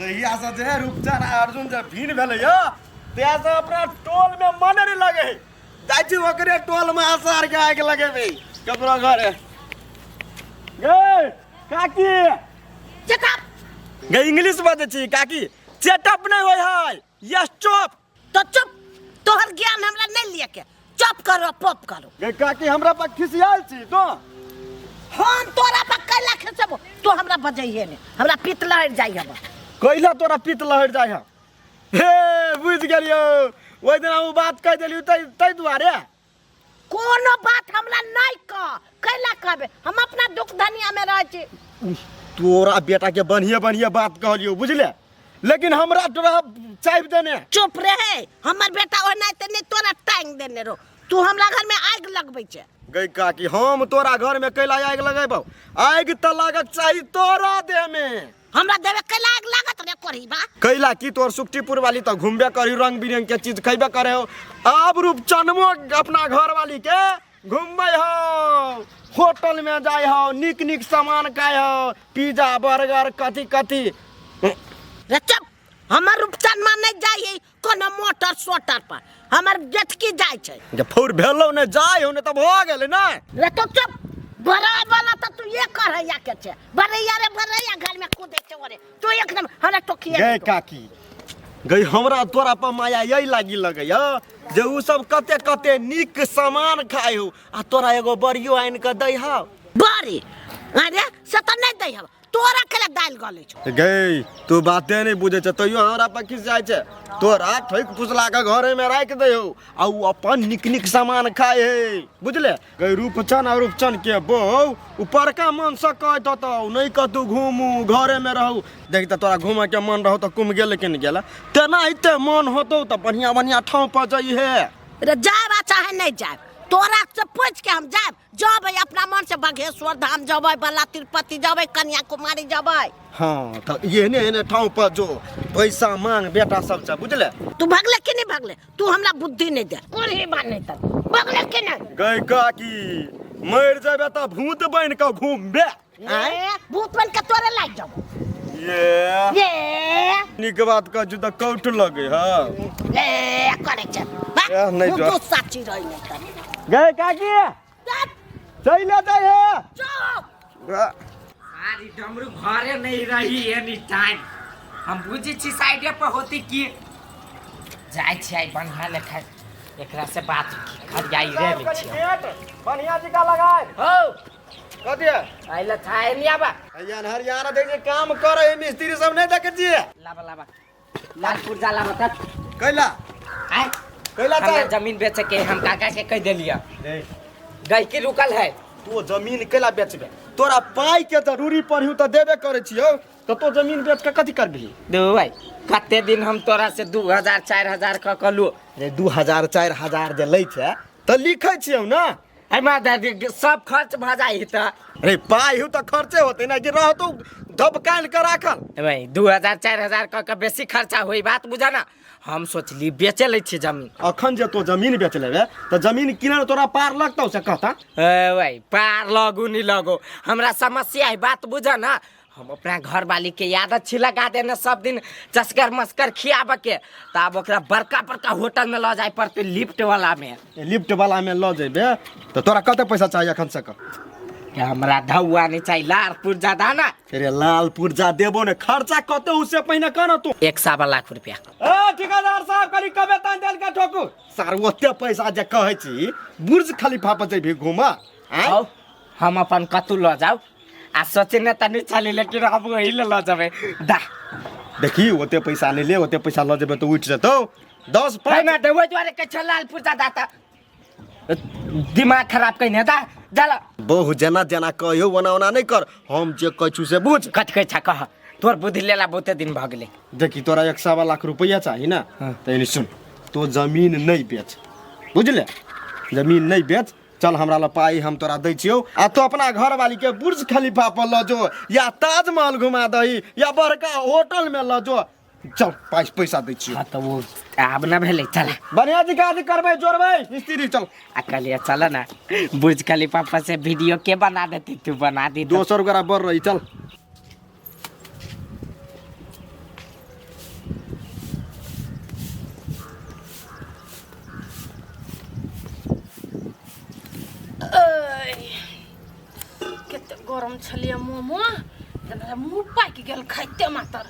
जहिया से जे रूपचन आ अर्जुन जे भीन भेले य तेया से अपना टोल में मन नहीं लगे जाइ छी ओकरे टोल में आसार के आग लगेबे कपड़ा घर गे काकी चुप गे इंग्लिश बाजे छी काकी चेटअप नहीं होय है यस चुप तो चुप तोहर ज्ञान हमरा नहीं लिए के चुप करो पप करो गे काकी हमरा पर खिसियाल छी तो हम तोरा पर कैला खिसबो तो हमरा बजइए ने हमरा पित लहर जाई हम कैला तोरा पित लहर जाय है हे बुझ गेलियो ओइ दिन हम बात कह देलियो तै दुआरे कोनो बात हमरा नहीं कैला कहबे हम अपना दुख धनिया में रह छी तोरा बेटा के बढ़िया बात कहलियो बुझले लेकिन हमरा तोरा चाइब देने चुप रहे हमर बेटा ओना त नहीं तोरा टांग देने रो तू हमरा घर में आग लगबै छे गई काकी हम तोरा घर में कैला आग लगेबो आग त लागत चाहिए तोरा देह में हमरा देवे कैला आग लागत रे कोरी बा कैला की तोर सुक्तिपुर वाली तो घूमबे करी रंग बिरंग के चीज खइबे करे हो अब रूप चनमो अपना घर वाली के घूमबे हो होटल में जाय हो निक सामान खाए हो पिज्जा बर्गर कथी रे चुप हमर रूपचन मान नहीं जाई कोनो मोटर सोटर पर हमर जटकी जाय छे जे फौर भेलो ने जाय हो ने तब हो गेले ना रे तो चुप बराबर वाला तो तू ये कर है या के छे बरैया रे बरैया घर में कूदे छे ओरे तू एकदम हमरा टोकिए गए काकी गई हमरा तोरा पर माया यही लागी लगे जे उ सब कते निक सामान खाए हो आ तोरा एगो बड़ियो आइन के दै हो बड़ी अरे से तो नहीं दै हो तोरा केला दाल गले छ गई तू बाते नहीं बुझे छ तइयो हमरा पर खिस जाय छ तोरा ठोक फुसला के घरे में राख दे हो आ उ अपन निक सामान खाए है बुझले गई रूपचन के बहू ऊपर का मन से कह तो नहीं कतू घूमू घरे में रहू देख त तोरा घूमे के मन रहो त कुम गेल लेकिन गेला तेना इते मन होतो त बढ़िया ठाव पर जई है रे जाए चाहे नहीं जाए तोरा से पूछ के हम जाब जबै अपना मन से बागेश्वर धाम जबै बला तिरुपति जबै कन्याकुमारी जबै हाँ तो ये ठाव पर जो पैसा मांग बेटा सब छ बुझले तू भगले कि नहीं भगले तू हमरा बुद्धि नहीं दे कोरी बात नहीं त भगले कि नहीं गई काकी मर जाबे त भूत बन के घूमबे भूत बन के तोरे लाग जाब ये निक बात का जुदा कौट लगे हां ले करे छ नहीं तू साची रही नहीं गए काकी चले जाए है चुप सारी डमरू घरे नहीं रही एनी टाइम हम बुझी छी साइडे पर होती कि जाय छै बढ़िया लेखा एकरा से बात खरियाई रे ले छी बढ़िया जगह लगाए हो कदिया आइला थाए नहीं आबा हरियाणा देख काम करे मिस्त्री सब नहीं देखे छी लाबा लालपुर जाला मत कैला आय कैला हमरा जमीन बेचे के हम काका के कह देलिया गई की रुकल है तू जमीन कैला बेचबे तोरा पाई के जरूरी पड़ियो त देबे करे छियो तो जमीन बेच के कथि करबी दो भाई कते दिन हम तोरा से 2000 4000 क कहलु रे 2000 4000 जे लै छै त लिखै छियौ ना आई मां दादी सब खर्च भ जाई त रे पाई हो त खर्चे होते ना कि रहतो दबकाल के राखल भाई 2000 4000 क बेसी खर्चा होई बात बुझा ना हम सोचली बेचे ले छी जमीन अखन जे तो जमीन बेच लेबे त जमीन किनल तोरा पार लगतौ से कहता ए भाई पार लगू नहीं लगो हमरा समस्या है बात बुझा ना हम अपना घर वाली के आदत छी लगा देने सब दिन चस्कर मस्कर खियाब के तब ओकरा बड़का होटल में ल जाय पड़ते लिफ्ट वाला में ल जेबे त तोरा कते पैसा चाहिए अखन से हमरा धौआ नहीं चाहिए लालपुर ज्यादा ना रे लालपुर जा देबो ने खर्चा कते उससे पहिने कर तू 1 लाख रुपया ए ठेकेदार साहब कनी कबे तान देल के ठोकू सर ओते पैसा जे कहै छी बुर्ज खलीफा पर जेबी घुमा आओ हम अपन कतु ल जाऊ आ सोचने त नहीं चली लेकिन अब वही ल जाबे दा देखी ओते पैसा नहीं ले ओते पैसा ल जेबे तो उठ जतो 10 भाई मैं देवे द्वारे के लालपुर ज्यादा त दिमाग खराब कइने दा जाला बहु जना कहियो वना नहीं कर हम जे कहू से बुझ कट कह कह तोर बुद्धि लेला बहुते दिन भ गेले देखी तोरा 100 लाख रुपया चाहिए ना तो इनी सुन तो जमीन नहीं बेच बुझले जमीन नहीं बेच चल हमरा ला पाई हम तोरा दै छियो आ तो अपना घर वाली के बुर्ज खलीफा पर ल जो या ताजमहल घुमा दही या बड़का होटल में ल जो चल पैसा दै छियो हां तो वो अब ना भेले चल बढ़िया जी काज करबे जोरबे मिस्त्री चल अकलिया चल ना बुर्ज खलीफा पर से वीडियो के बना देती तू बना दी 200 रुपया बढ़ रही चल गरम छलिए मोमो जना मुंह पाकि गेल खाइते मातर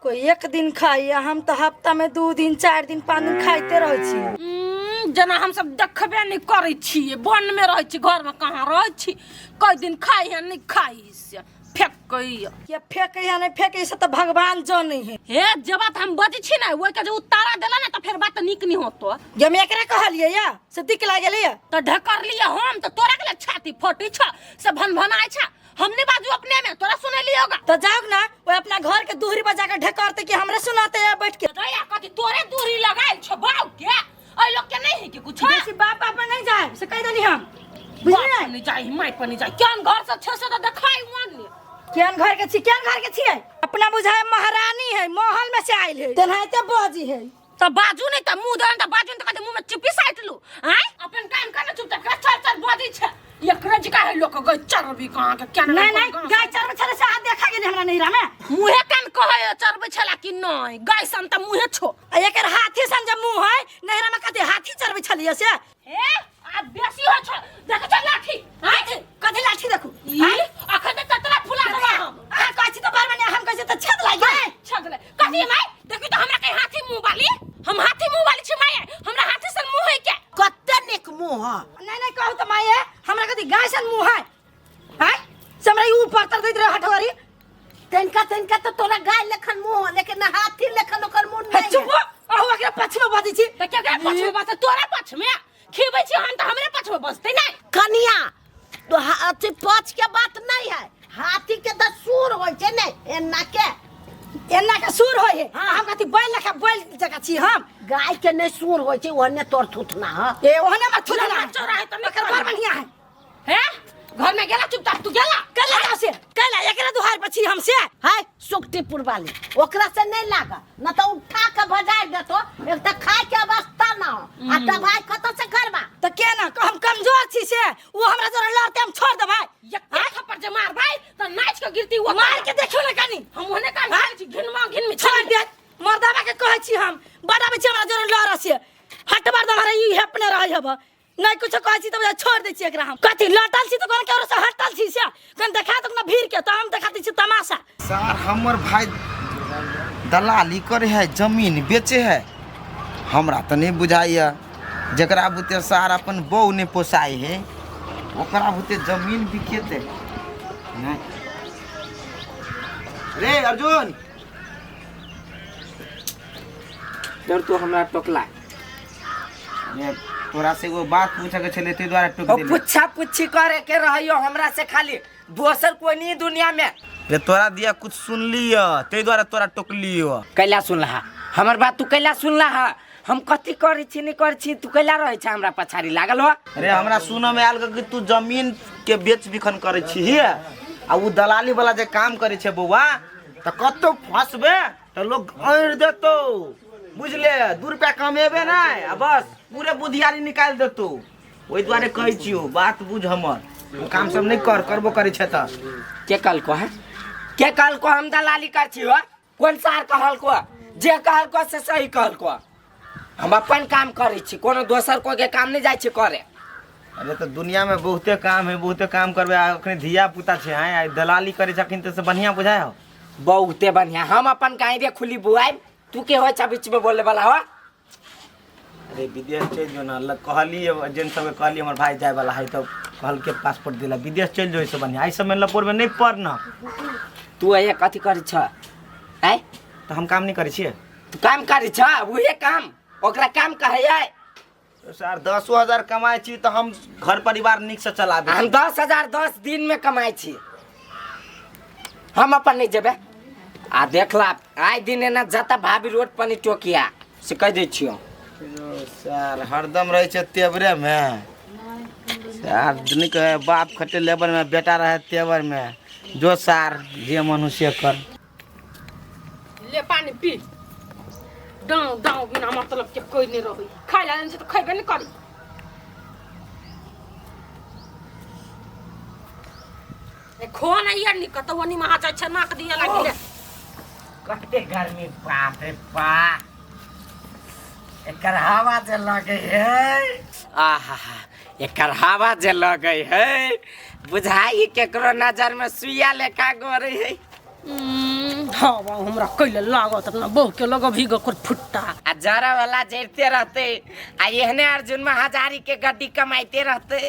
कोई एक दिन खाई हम तो हफ्ता में 2 दिन 4 दिन 5 दिन खाइते रहे छी जना हम सब देखबे नहीं करे छी वन में रहे छी घर में कहां रहे छी कई दिन खाई है नहीं खाई से फेंकई ये फेंके या नहीं फेंके से तो भगवान जाने है हे जब बात हम बजी छी ना ओइ के जो उतारा देला ना तो फिर बात निक नहीं होतो ये मैं एकरा कहलिए या से दिख लागले तो ढकर लिया हम तो तोरा के छाती फटी छ से भनभनाई छ हमने बाजू अपने में तोरा सुने लिया होगा तो जाओ ना वो अपना घर के दूरी बजा के ढकारते कि हमरे सुनाते है बैठ के दया कथि तोरे दूरी लगाई छ बाऊ के ओइ लोग के नहीं है कि कुछ बेसी बाप पापा नहीं जाए से कह देली हम बुझले नहीं जाई माई पर नहीं जाई केन घर से 600 तो देखाई वन ले केन घर के छी केन घर के छिए अपना बुझाए महारानी है महल में से आइल है तेनाइते बाजी है तो बाजू नहीं त मुंह दन त बाजू त कदे मुंह में चिपी साइट लू हैं अपन काम करना चुप तक चल चल बाजी छ एकरा जी का है लोग गई चरबी कहां के केन नहीं गाय चरबे छले से हाथ देखा गेली हमरा नहिरा में मुंहे कान कहे चरबे छला कि नहीं गाय सन त मुंहे छो एकर हाथी सन जे मुंह है नहिरा में कते हाथी चरबे छलिए से हे आ बेसी हो छ देख चल लाठी हैं कते लाठी देखू ई अखन त ततला फुला देबा हम आ कहछि तो बार में हम कहछि तो छेद लाग गए छगले कथि माई देखि तो हमरा के हाथी मुंह वाली हम हाथी मुंह वाली छी माई हमरा हाथी सन मुंह है के कते निक मुंह नहीं कहू तो माये हमरा कथि गाय सन मुंह है हैं से हमरा ई ऊपर तर दैत रहे हठवारी तनका तो तोरा गाय लेखन मुंह लेकिन हाथी लेखन ओकर मुंह नहीं चुप अहो एकरा पछ में बाजी छी त के पछ में बात तोरा पछ में खीबै छी हम त हमरे पछ में बसते नहीं कनिया तो हाथी पछ के बात नहीं है हाथी के तो सूर होय छे नहीं एना के सूर होय है हम कथि बैल लेखा बैल जका छी हम गाय के नहीं सूर होय छे ओने तोर थुथना ह ए ओहने में थुना चोरा है त एकर बार बढ़िया है हैं घर में गेला चुपचाप तू गेला कला से कला एकरा दुहार पछी हमसे है सुक्तिपुर वाली ओकरा से नहीं लागा न तो उठा के भजाय देतो एक त खाए के अवस्था ना हो आ दवाई कत से करबा तो के ना हम कमजोर छी से वो हमरा जरा लड़ते हम छोड़ दे भाई एक थप्पड़ जे मार भाई तो नाच के गिरती वो मार के देखियो ना कनी हम ओने का मार छी घिन में छोड़ दे मर्दाबा के कहै छी हम बड़ा बच्चा हमरा जरा लड़ से हट बार हमरा ई अपने रह हब नहीं कुछ कहै छी तो छोड़ दे छी एकरा हम कथि लटल छी तो कोन के से हटल छी से कन देखा तो ना भीड़ के तो हम देखाती छी तमाशा सर हमर भाई दलाली करे है जमीन बेचे है हमरा तो नहीं बुझाइए जकरा बुते सार अपन बहू नहीं पोसाई है ओकरा बुते जमीन बिकेते नहीं रे अर्जुन डर तो हमरा टोकला ये तोरा से एगो बात पूछे के छले ते द्वारा टोक दिले पुच्छा पुच्छी करे के रहियो हमरा से खाली दोसर कोई नहीं दुनिया में रे तोरा दिया कुछ सुन लियो ते द्वारा तोरा टोकलियो कैला सुनला हमर बात तू कैला सुनला हम कथि करै छी नहीं करै छी तू कैला रहै छ हमरा पछाड़ी लागल हो अरे हमरा सुनो में आयल कि तू जमीन के बेच बिखन करे छी आ उ दलाली वाला जे काम करे छे बौआ त कतो फसबे त लोग ऐर देतो बुझले 2 रुपया कमेबे ना आ बस पूरे बुधियारी निकाल देतो ओइ द्वारे कहै छियो बात बुझ हमर काम सब नहीं करबो करे छे त के कल को है के कल को हम दलाली कर छी हो कोन सार कहल को जे कहल को से सही कहल को हम अपन काम करे छी कोनो दोसर को के काम नहीं जाय छी करे अरे तो दुनिया में बहुते काम है बहुते काम करबे अखने धिया पुता छे आ दलाली करे छकिन त से बढ़िया बुझाय हो बहुते बढ़िया हम अपन गाय खुली बुआई तू के हो छ बीच में बोले वाला हो अरे विदेश चल जो ना कहली जेन सब कहली हमर भाई जाय वाला है तो कहल के पासपोर्ट दिला विदेश चल जो से बढ़िया आई सब में लपोर में नहीं पड़ना तू ये कथि करै छ आय तो हम काम नहीं करे छिए तू काम करै छ उहे काम ओकरा काम कहै तो सर 10,000 कमाई छी तो हम घर परिवार निक से चलाबे हम 10,000 10 दिन में कमाई छी हम अपन नहीं जेबे आ देखला आइ दिन ना जता भाभी रोड पनी टोकिया से कह दे छियो सर हरदम रहे छे तेवरे में सर दुनी के बाप खटे लेबर में बेटा रहे तेवर में जो सर जे मनुष्य कर ले पानी पी दाऊ दाऊ बिना मतलब के कोई नहीं रही खाई लाने से तो खैबे नहीं करी ए खो ना यार निकत वनी महा चाय छ नाक दिया लागिले कते गर्मी बाप रे बाप एकर हवा जे लगे है आहा एकर हवा जे लगे है बुझाई केकरो नजर में सुइया लेखा गोरे है। हाँ बा हमरा कैले लागत अपना बहू के लगा भी कर फुट्टा आ जरा वाला जरते रहते आ एहने अर्जुन में हजारी के गड्डी कमाइते रहते।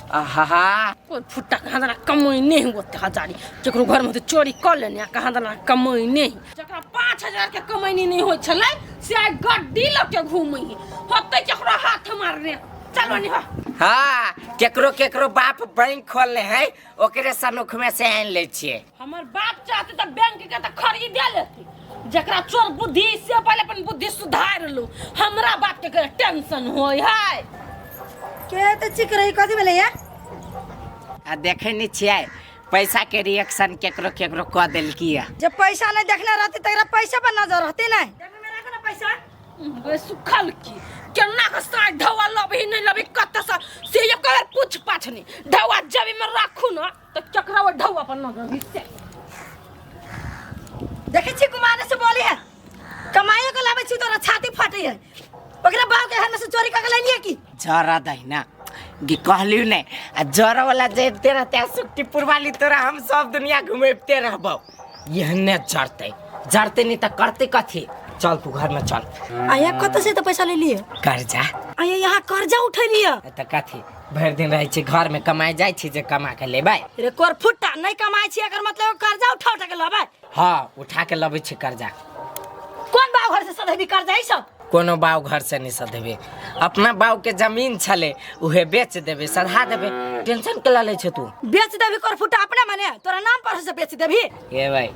आहा कोई फुट्टा कहाँ देना कमाई नहीं होते हजारी जकरो घर में तो चोरी कर लेने कहाँ देना कमाई नहीं जकरा 5,000 के कमाई नहीं हो छले से आइ गड्डी लके घूमै होते जकरो हाथ मारने चलो नहीं हो। हाँ केकरो केकरो बाप बैंक खोलने है ओकरे सनुख में से आन ले छिए। हमार बाप चाहते तो बैंक के तो खरीदे लेते जकरा चोर बुद्धि से पहले अपन बुद्धि सुधार लो हमरा बाप के टेंशन होय है के तो चिक रही कथी भेलै या आ देखे नहीं छिए पैसा के रिएक्शन केकरो केकरो क देल किया। जब पैसा नहीं देखने रहती तेरा पैसा पर नजर रहती नहीं देखने में रखना पैसा वे सुखल की केना के साथ ढवा लबही नहीं लबही कत से ये कर पूछ पाछ नहीं ढवा जबी में रखू ना तो केकरा वो ढवा पर नजर से देखे छी कुमार से बोली है कमाई के लावे छी तोरा छाती फाटी है ओकरा बाप के घर में से चोरी कर के लेनी है की जरा दहिना गी कहलियो नहीं आ जरा वाला जेते रहते सुक्तिपुर वाली तोरा हम सब दुनिया घुमेते रहबो यहने जरते नहीं त करते कथी। चल तू घर में चल। आया कत से तो पैसा ले लिए कर्जा आया यहाँ कर्जा उठे लिया त कथी भर दिन रहे छी घर में कमाई जाय छी जे कमा के लेबै। रे कोर फुट्टा नहीं कमाई छी एकर मतलब कर्जा उठा के लेबै। हाँ उठा के लबै छी कर्जा। कौन बाव घर से सधेबी कर्जा ई सब कोनो बाव घर से नहीं सधेबे अपना बाव के जमीन छले उहे बेच देबे सधा देबे टेंशन के ला ले छ तू बेच देबी कोर फुट्टा अपने माने तोरा नाम पर से बेच देबी ए भाई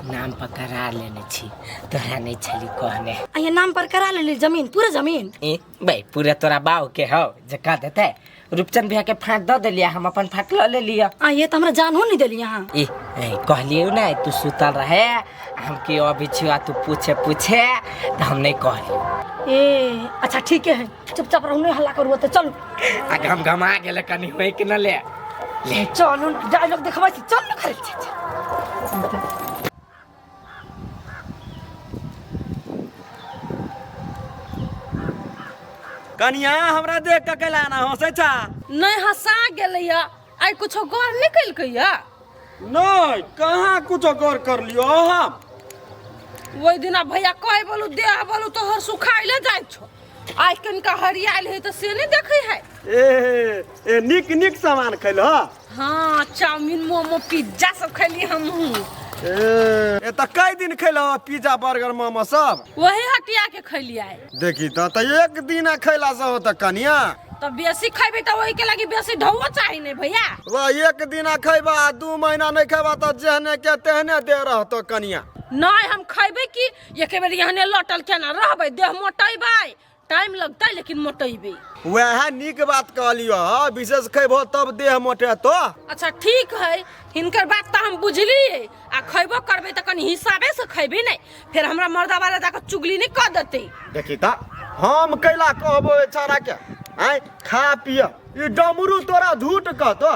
नाम पर करार लेने छी तोरा नहीं छली कहने आया नाम पर करा ले जमीन पूरे जमीन ए भाई पूरे तोरा बाव के हो जे कह देते रूपचंद भैया के फाट द देलिया हम अपन फाट ल ले लिया। आये त हमरा जान हो नहीं देली यहाँ ए कहलियो ना तू सुतल रहे हम के अभी छुआ तू पूछे तो हम नहीं कहलियो। ए अच्छा ठीक है चुपचाप रहू नहीं हल्ला करू तो चलू आ हम घमा गेले कनी होई कि न ले चलू डायलॉग देखबा छी चल न खरीद कनिया हमरा देख के केला ना हंसे छा नहीं हंसा गेलैया आई कुछो गौर निकल गया नहीं कहाँ कुछ गौर कर लियो हम वही दिना भैया कहे बोलू देह बोलू तो हर सुखाइले जाय छो आज कनका हरियाल है तो से नहीं देखे है ए निक सामान खैलो हाँ चाउमीन मोमो पिज्जा सब खैली हम ए त कई दिन खैलो पिज्जा बर्गर मोमो सब वही हटिया के खैली आए देखी त एक दिन खैला से होता कनिया तो बेसी खैबे तो वही के लगी बेसी ढौवा चाहिए नहीं भैया वह एक दिन खैबा 2 महीना नहीं खैबा तो जेहने के तेहने दे रहतो कनिया नहीं हम खैबे की एक बेर यहने लटल के ना रहबे देह मोटैबे टाइम लगता है लेकिन मोटैबे वह निक बात कहलियो विशेष खैबो तब देह मोटे तो अच्छा ठीक है हिनकर बात तो हम बुझलिए आ खैबो करबे तो कनी हिसाबे से खैबे नहीं फिर हमरा मर्दा वाला जाकर चुगली नहीं कर देते देखी त हम कैला कहबो बेचारा के आय खा पिय ई डमरू तोरा झूठ कहतो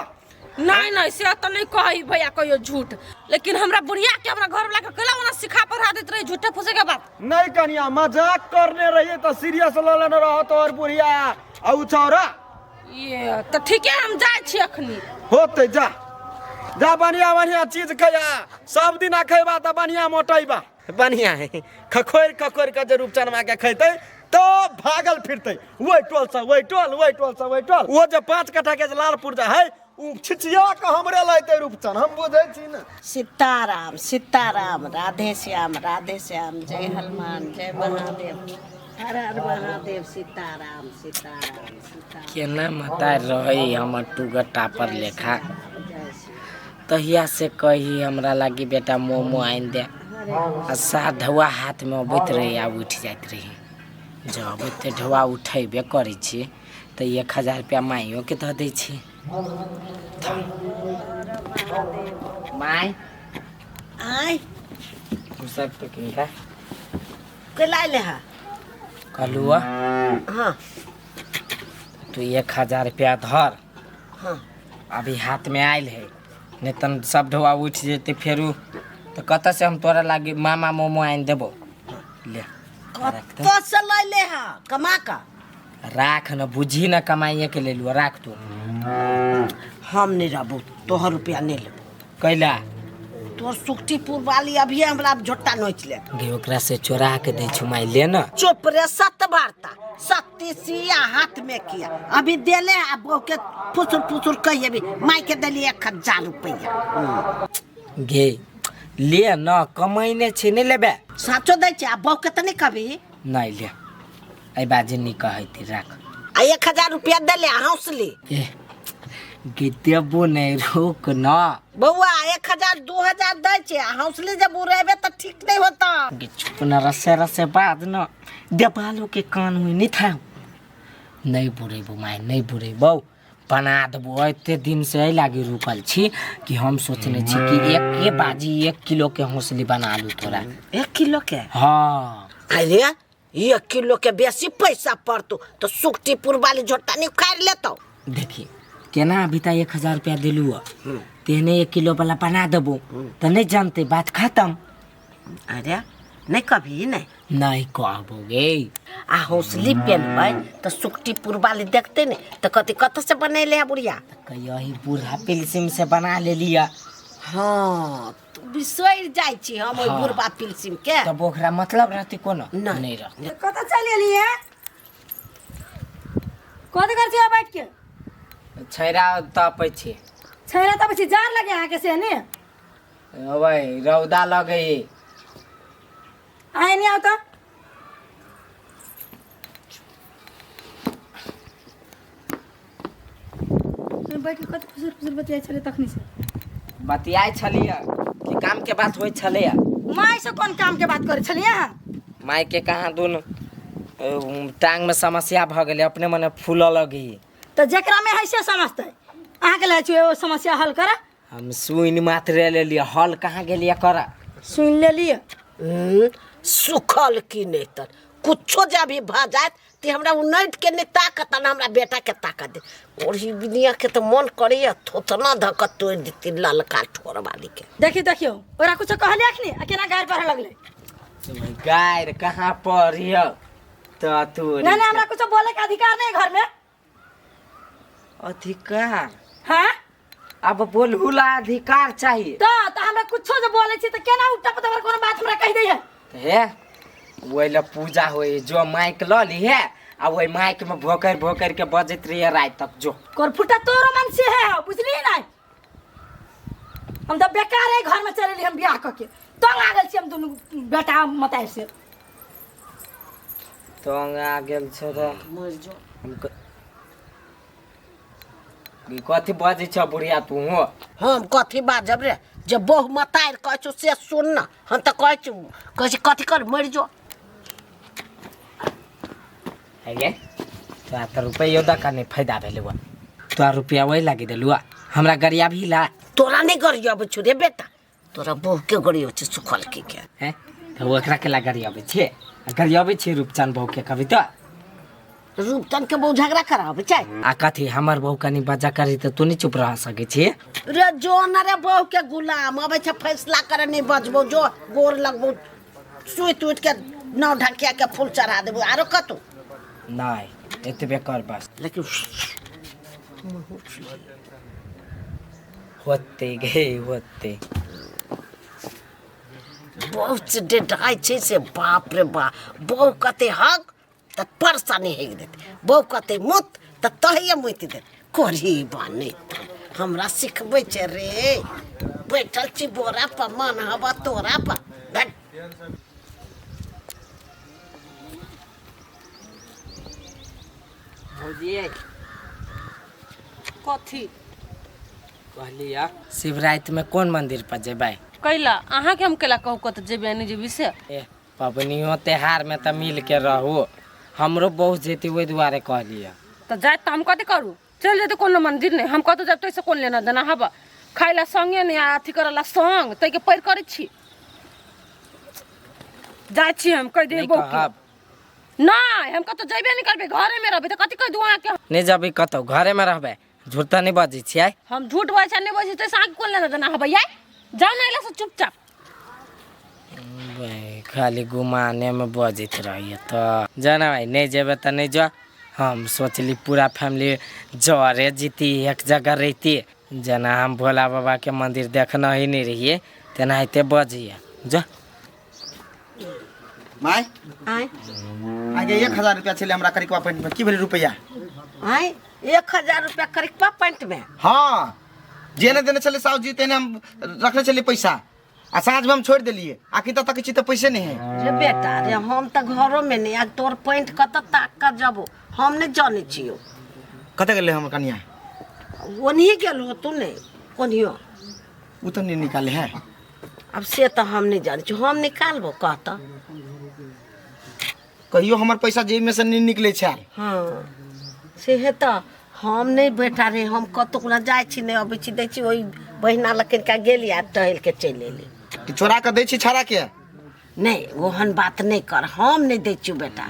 नहीं नहीं से तो नहीं कही भैया कहियो झूठ लेकिन हमरा बुढ़िया के हमरा घर वाला के कला वाला सिखा पढ़ा देत रही झूठे फुसे के बात नहीं कनिया मजाक करने रहिए तो सीरियस ले लेने रहत और बुढ़िया औ छौरा ये तो ठीक है हम जाय छी अखनी होते जा बढ़िया चीज खैया सब दिन खैबा त बढ़िया मोटैबा बढ़िया है खखोर के जे रूपचनमा के खैते तो भागल फिरते वही टोल से वही टोल वो जो 5 कट्ठा के लाल पुर्जा है उ छिचिया के हमरे लैते रूपचन हम बुझै छी न सीताराम राधे श्याम जय हनुमान जय महादेव हर हर महादेव सीताराम केना मता रही हमर टुगटा पर लेखा तहिया से कही हमरा लागी बेटा मोमो आइन दे आ साढ़वा हाथ में अबैत रही आ उठ जाइत रही जब एते ढवा उठेबे करै छी तो 1000 रुपया माइयो के दे दै छी माई आय सब तो किनका के लाई ले हा कलुआ हां तू 1000 रुपया धर हां अभी हाथ में आयल है नहीं तन सब ढवा उठ जेते फेरू तो कत से हम तोरा लागी मामा मोमो आइन देबो ले तो से लाई ले हा कमा का राख न बुझी न कमाइए के ले लुआ राख तू हम नहीं रहबो तोहर रुपया नहीं लेबो कैला तोर सुक्तिपुर वाली अभी हमरा झोटा नोच ले गे ओकरा से चोरा के दे छुमाई ले न चुप रे सत वार्ता सत्ती सिया हाथ में किया अभी देले आ बहू के फुसुर फुसुर कहिए भी माई के देली 1000 रुपया गे ले न कमाइने छी नहीं लेबे साचो दै छै आ बहू के त नहीं कभी नहीं ले आई बाजी नहीं कहै ती राख आ 1000 रुपया देले हौसली ए गे देबो नहीं रोक न बउआ 1000 2000 दै छै आ हौसली जब उड़ेबे त ठीक नहीं होता गे चुप न रसे रसे बाद न देवालो के कान हुई नहीं था नहीं बुरेबो माय नहीं बुरेबो बना देबो एते दिन से आई लागी रुकल छी कि हम सोचने छी कि एक बाजी 1 किलो के हौसली बना लू तोरा 1 किलो के हाँ अरे 1 किलो के बेसी पैसा पड़तो तो सुक्तिपुर वाली झोटा नहीं खार लेतो देखी केना अभी तक 1000 रुपया दिलू तेने 1 किलो वाला बना देबो तो नहीं जानते बात खत्म अरे नहीं कभी नहीं कहबो गे आ हौसली पेनबै तो सुक्तिपुर वाली देखते ने तो कत से बनैले है बुढ़िया यही बूढ़ा पिलसिम से बना ले लिया हाँ तू बिसर जाय छी हम ओइ बुढ़बा पिलसिम के तब ओकरा मतलब रहती कोनो नहीं रहती कत चल एली है कत कर छी बैठ के छैरा तपै छी छैरा तब छी जार लगे आके से ने ओए रौदा लगे आए नहीं आवता बैठ के कत फुसुर फुसुर बतियाई छले तखनी से बतियाई छलिया कि काम के बात होई छलिया माई से कौन काम के बात करे छलिए हां माई के कहाँ दोनों टांग में समस्या भ गेले अपने मने फूल लगी तो जेकरा में है से समझते अहाँ के ले छे वो समस्या हल करा हम सुइन मात्र ले लिया हल कहाँ गेलिया करा सुन ले लिए सुखल की नहीं तर कुछो जब भी भ जात ते हमरा उनट के नहीं ताकत ना हमरा बेटा के ताकत दे ओही बिनिया के तो मन करे थोतना धकत तो दिती ललका ठोर वाली के देखियो ओरा कुछ कहले अखनी अकेला गायर पर लगले गायर कहाँ पर हियो तो तू ना ना हमरा कुछ बोले के अधिकार नहीं घर में अधिकार हां अब बोलहुला अधिकार चाहिए तो हमरा कुछो जो बोले छी त केना उठा पता कोनो बात हमरा कह दे है वही पूजा होई जो माइक ल ली है आ वही माइक में भोकर भोकर के बजत रही रात तक जो कोर फुटा तोरो मन से है बुझली नहीं हम तो बेकार है घर में चले हम बियाह क के तंग आ गेल छी हम दोनों बेटा मताई से तो आ गेल छ रे मर जो ई कथि बजे छ बुढ़िया तू हो हम कथी बाजब रे जब बहु मतार कह छु से सुन न हम त कह छु कथी कर मर जो है गे तो रुपया दका नहीं फायदा भेले हुआ तो रुपया वही लागी देलुआ हमरा गरिया भी ला तोरा नहीं गरिया छु रे बेटा तोरा बहु के गरियो छ सुखल के हैं तो ओकरा के ला गरिया छे गरिया छे रूपचन बहु के कभी तो रूपचन के बहु झगड़ा करावे छै आ कथी हमर बहु कनी बजा करी त तू नहीं चुप रह सके छी रे जो न रे बहु के गुलाम अबे छ फैसला करे नहीं बजबो जो गोर लगबो सुई टूट के नौ ढकिया के फूल चढ़ा देबो आरो कतु नहीं एतबे कर बस लेकिन होते गए होते बहुत से डेढ़ाई छै से बाप रे बाप बहु कते हक त परेशानी है देते बहु कते मुत त तहिए मुत दे कोरी बानी हमरा सिखबै छै रे बैठल छी बोरा पर मन हवा तोरा पर भौजी कथी कहलिया शिवरात में कौन मंदिर पर जेबै कैला अहाँ के हम केला कहू कत जेबे नहीं जेबी से ए पबनियो त्योहार में त मिल के रहू हमरो बहुत जेती ओइ दुआरे कहलिया तो जाए तो हम कथी करू चल जेते कोनो मंदिर नहीं हम कत जब तो कौन लेना देना हबा खाइला संगे नहीं अथी करला संग तै के पैर करै छी जाय छी हम कह देबो नहीं हम कत जेबे नहीं करबे घरे में रहबे त कथी कह दुआ के नहीं जबी कतौ घरे में रहबे झूठ त नहीं बजी छियै हम झूठ बोलै छ नहीं बोलै त साग कोन लेना देना हबा याय जाओ ना इला से चुपचाप भाई खाली घुमाने में बजित रहिए तो जाना भाई नहीं जेबे तो नहीं जा हम सोचली पूरा फैमिली जरे जीती एक जगह रहती जना हम भोला बाबा के मंदिर देखना ही नहीं रहिए तेनाहिते बजिए जा माय आय आगे 1000 रुपया छले हमरा करिकवा पैंट में की भेल रुपया आय 1000 रुपया करिकवा पैंट में हाँ जेने देने चले साहु जी तेने हम रखले चले पैसा आ साँझ में हम छोड़ दिलिए आखिर तक तो पैसे नहीं है रे बेटा रे हम तो घरों में नहीं आ तोर पैंट कत ताक कर जबो हम नहीं जाने छियो कते गेले हम कनिया ओनही गेल हो तू नहीं कोनियो उ तो नहीं निकाले है अब से तो हम नहीं जाने छियो हम निकालबो कहता कहियो हमर पैसा जेब में से नहीं निकले छै हाँ से है तो हम नहीं बेटा रे हम कतुक न जाय छी नहीं अबै छी दै छी ओई बहिना लकन का गेली आ टहल के चल एली कि चोरा के दै छी छाड़ा के नहीं ओहन बात नहीं कर हम नहीं दै छी बेटा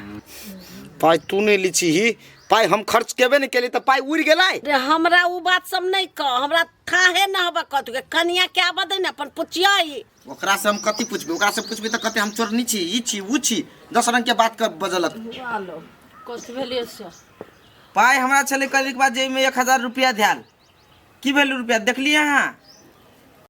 पाई तू नहीं लीची ही पाई हम खर्च केबे नहीं केली तो पाई उड़ गेलै रे हमरा उ बात सब नहीं कह हमरा थाहे न हबा कतु के कनिया के आबा दे न अपन पुछियाई ओकरा से हम कति पूछबे ओकरा से पूछबे तो कते हम चोर नहीं छी ई छी उ छी 10 रंग के बात कर बजलत आलो कस भेलिए से पाई हमरा चले कल के बाद जेब में 1000 रुपया ध्यान की भेल रुपया देखलिए हां